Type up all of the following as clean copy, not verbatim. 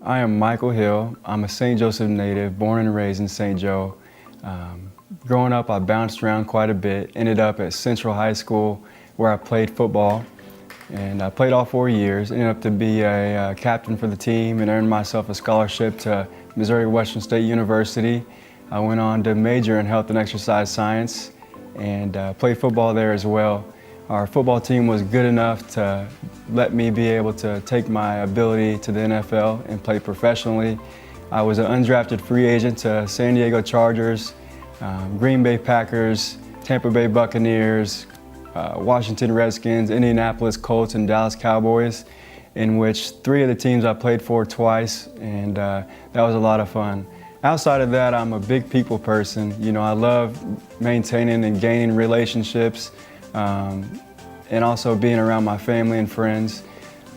I am Michael Hill. I'm a St. Joseph native, born and raised in St. Joe. Growing up, I bounced around quite a bit, ended up at Central High School where I played football. And I played all 4 years, ended up to be a captain for the team and earned myself a scholarship to Missouri Western State University. I went on to major in health and exercise science and played football there as well. Our football team was good enough to let me be able to take my ability to the NFL and play professionally. I was an undrafted free agent to San Diego Chargers, Green Bay Packers, Tampa Bay Buccaneers, Washington Redskins, Indianapolis Colts, and Dallas Cowboys, in which 3 of the teams I played for twice, and that was a lot of fun. Outside of that, I'm a big people person. You know, I love maintaining and gaining relationships, and also being around my family and friends.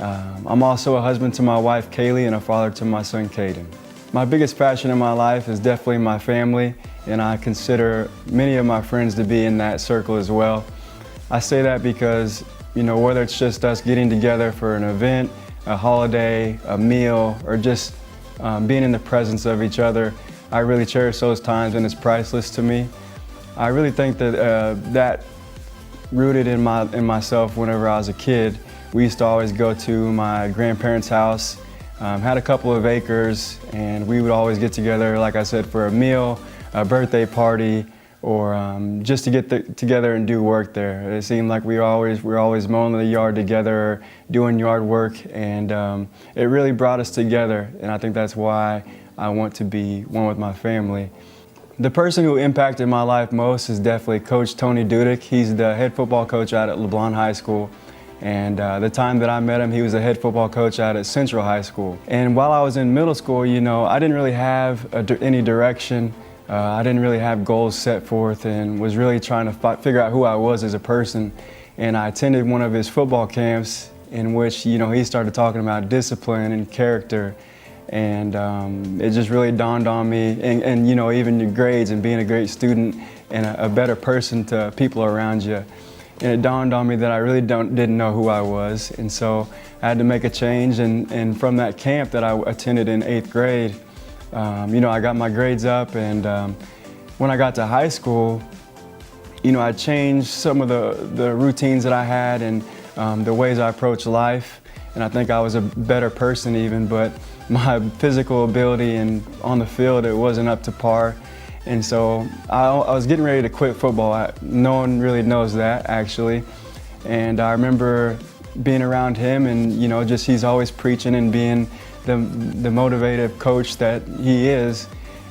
I'm also a husband to my wife, Kaylee, and a father to my son, Caden. My biggest passion in my life is definitely my family, and I consider many of my friends to be in that circle as well. I say that because, you know, whether it's just us getting together for an event, a holiday, a meal, or just being in the presence of each other, I really cherish those times, and it's priceless to me. I really think that that rooted in myself whenever I was a kid. We used to always go to my grandparents' house, had a couple of acres, and we would always get together, like I said, for a meal, a birthday party, or just to get together and do work there. It seemed like we were always mowing the yard together, doing yard work, and it really brought us together, and I think that's why I want to be one with my family. The person who impacted my life most is definitely Coach Tony Dudick. He's the head football coach out at LeBlanc High School. And the time that I met him, he was the head football coach out at Central High School. And while I was in middle school, you know, I didn't really have any direction. I didn't really have goals set forth, and was really trying to figure out who I was as a person. And I attended one of his football camps in which, you know, he started talking about discipline and character. And it just really dawned on me, and you know, even your grades and being a great student and a better person to people around you. And it dawned on me that I really didn't know who I was, and so I had to make a change. And from that camp that I attended in 8th grade, you know, I got my grades up, and when I got to high school, you know, I changed some of the routines that I had and the ways I approached life, and I think I was a better person even, but my physical ability and on the field, it wasn't up to par. And so I was getting ready to quit football. No one really knows that, actually. And I remember being around him, and you know, just he's always preaching and being the motivative coach that he is,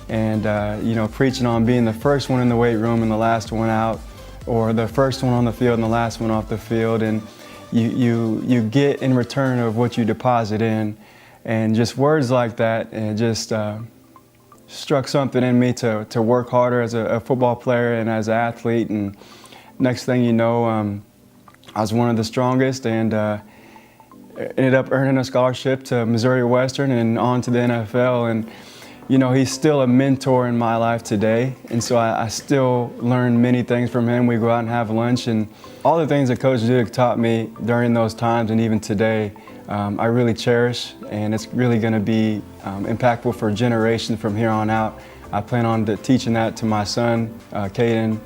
and you know, preaching on being the first one in the weight room and the last one out, or the first one on the field and the last one off the field. And you get in return of what you deposit in. And just words like that, and it just struck something in me to work harder as a football player and as an athlete. And next thing you know, I was one of the strongest, and ended up earning a scholarship to Missouri Western and on to the NFL. And you know, he's still a mentor in my life today, and so I still learn many things from him. We go out and have lunch, and all the things that Coach Dudick taught me during those times and even today, I really cherish, and it's really going to be impactful for generations from here on out. I plan on teaching that to my son, Caden,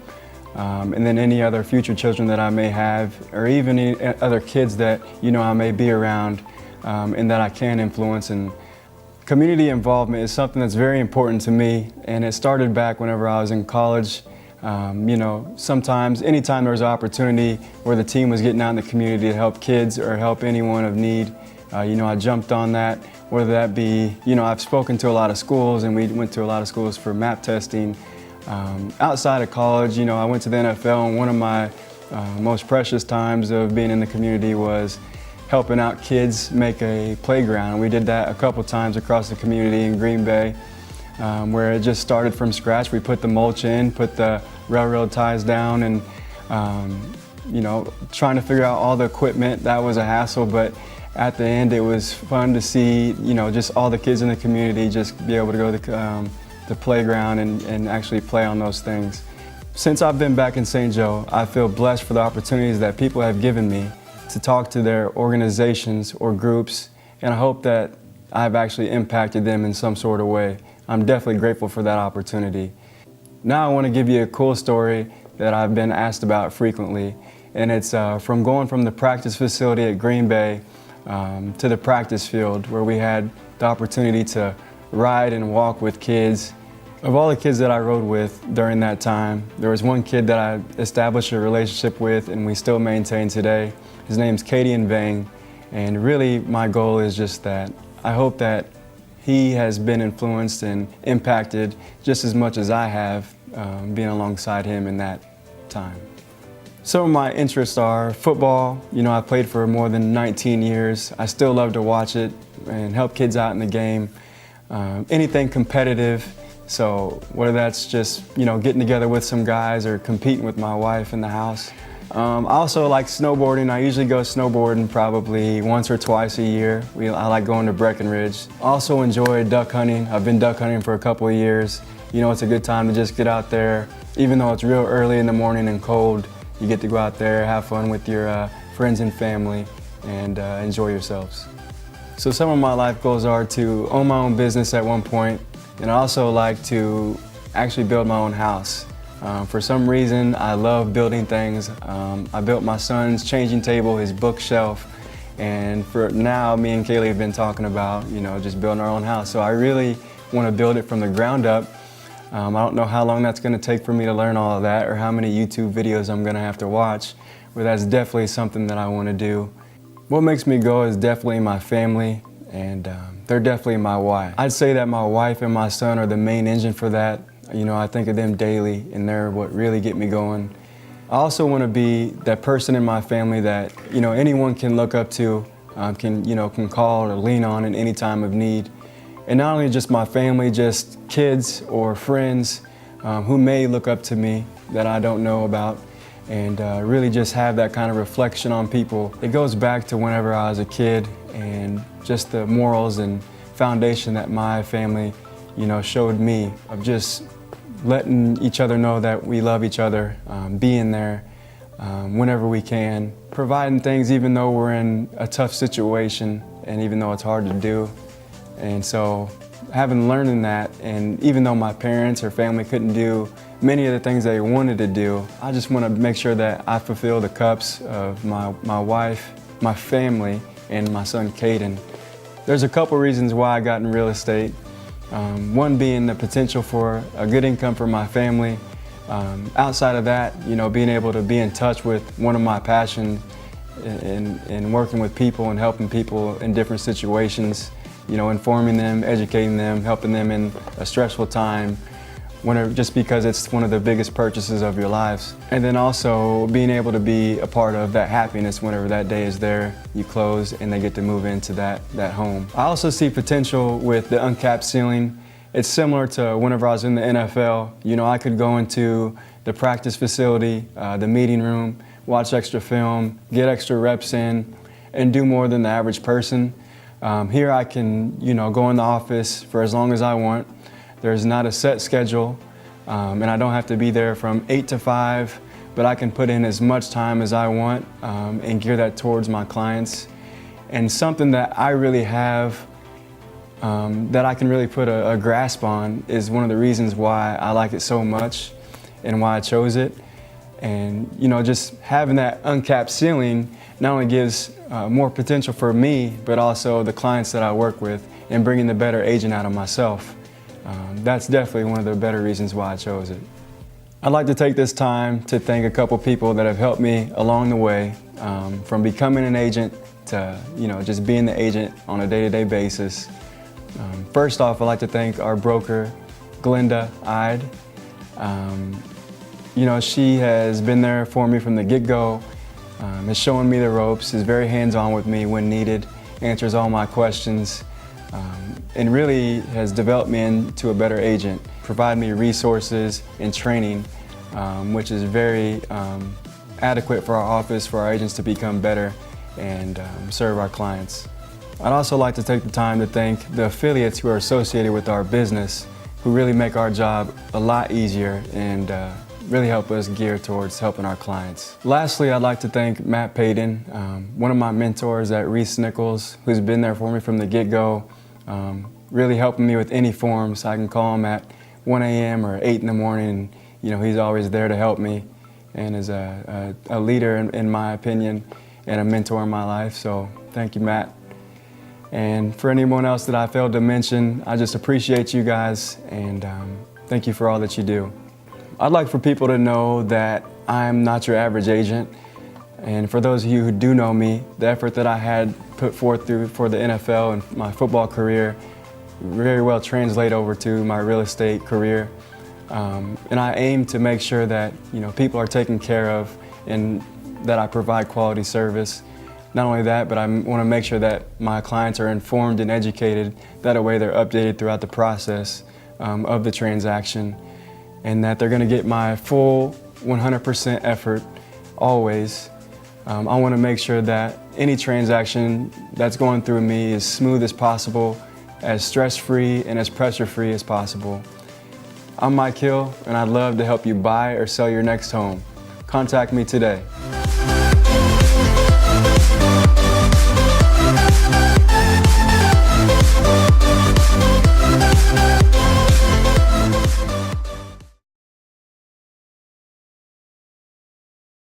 and then any other future children that I may have, or even any other kids that, you know, I may be around and that I can influence. And community involvement is something that's very important to me, and it started back whenever I was in college. You know, anytime there was an opportunity where the team was getting out in the community to help kids or help anyone of need, you know, I jumped on that, whether that be, you know, I've spoken to a lot of schools, and we went to a lot of schools for map testing. Outside of college, you know, I went to the NFL, and one of my most precious times of being in the community was helping out kids make a playground. We did that a couple times across the community in Green Bay, where it just started from scratch. We put the mulch in, put the railroad ties down, and you know, trying to figure out all the equipment. That was a hassle, but at the end it was fun to see, you know, just all the kids in the community just be able to go to the playground and actually play on those things. Since I've been back in St. Joe, I feel blessed for the opportunities that people have given me to talk to their organizations or groups, and I hope that I've actually impacted them in some sort of way. I'm definitely grateful for that opportunity. Now I want to give you a cool story that I've been asked about frequently, and it's from going from the practice facility at Green Bay to the practice field, where we had the opportunity to ride and walk with kids. Of all the kids that I rode with during that time, there was one kid that I established a relationship with and we still maintain today. His name's Katie Vang, and really my goal is just that I hope that he has been influenced and impacted just as much as I have being alongside him in that time. Some of my interests are football. You know, I played for more than 19 years. I still love to watch it and help kids out in the game. Anything competitive. So whether that's just, you know, getting together with some guys or competing with my wife in the house. I also like snowboarding. I usually go snowboarding probably once or twice a year. I like going to Breckenridge. Also enjoy duck hunting. I've been duck hunting for a couple of years. You know, it's a good time to just get out there. Even though it's real early in the morning and cold, you get to go out there, have fun with your friends and family, and enjoy yourselves. So some of my life goals are to own my own business at one point, and I also like to actually build my own house. For some reason, I love building things. I built my son's changing table, his bookshelf, and for now, me and Kaylee have been talking about, you know, just building our own house. So I really want to build it from the ground up. I don't know how long that's going to take for me to learn all of that or how many YouTube videos I'm going to have to watch, but that's definitely something that I want to do. What makes me go is definitely my family, and they're definitely my why. I'd say that my wife and my son are the main engine for that. You know, I think of them daily, and they're what really get me going. I also want to be that person in my family that, you know, anyone can look up to, can call or lean on in any time of need. And not only just my family, just kids or friends who may look up to me that I don't know about, and really just have that kind of reflection on people. It goes back to whenever I was a kid and just the morals and foundation that my family, you know, showed me of just letting each other know that we love each other, being there whenever we can, providing things even though we're in a tough situation and even though it's hard to do. And so having learned that, and even though my parents or family couldn't do many of the things they wanted to do, I just want to make sure that I fulfill the cups of my wife, my family, and my son Caden. There's a couple reasons why I got in real estate. One being the potential for a good income for my family. Outside of that, you know, being able to be in touch with one of my passions in working with people and helping people in different situations. You know, informing them, educating them, helping them in a stressful time, just because it's one of the biggest purchases of your lives. And then also being able to be a part of that happiness whenever that day is there, you close and they get to move into that home. I also see potential with the uncapped ceiling. It's similar to whenever I was in the NFL. You know, I could go into the practice facility, the meeting room, watch extra film, get extra reps in, and do more than the average person. Here I can, you know, go in the office for as long as I want. There's not a set schedule, and I don't have to be there from 8 to 5, but I can put in as much time as I want and gear that towards my clients. And something that I really have that I can really put a grasp on is one of the reasons why I like it so much and why I chose it. And, you know, just having that uncapped ceiling not only gives more potential for me, but also the clients that I work with, and bringing the better agent out of myself. That's definitely one of the better reasons why I chose it. I'd like to take this time to thank a couple people that have helped me along the way, from becoming an agent to, you know, just being the agent on a day-to-day basis. First off, I'd like to thank our broker, Glenda Ide. You know, she has been there for me from the get-go, is showing me the ropes, is very hands-on with me when needed, answers all my questions, and really has developed me into a better agent, provided me resources and training, which is very adequate for our office, for our agents to become better and serve our clients. I'd also like to take the time to thank the affiliates who are associated with our business, who really make our job a lot easier and really help us gear towards helping our clients. Lastly, I'd like to thank Matt Payton, one of my mentors at ReeceNichols, who's been there for me from the get-go. really helping me with any forms. I can call him at 1 a.m. or 8 in the morning, and he's always there to help me and is a leader in my opinion and a mentor in my life. So thank you, Matt. And for anyone else that I failed to mention, I just appreciate you guys and thank you for all that you do. I'd like for people to know that I'm not your average agent. And for those of you who do know me, the effort that I had put forth for the NFL and my football career very well translate over to my real estate career. And I aim to make sure that people are taken care of and that I provide quality service. Not only that, but I want to make sure that my clients are informed and educated, that way they're updated throughout the process of the transaction, and that they're going to get my full 100% effort always. I want to make sure that any transaction that's going through me is smooth as possible, as stress-free and as pressure-free as possible. I'm Mike Hill, and I'd love to help you buy or sell your next home. Contact me today.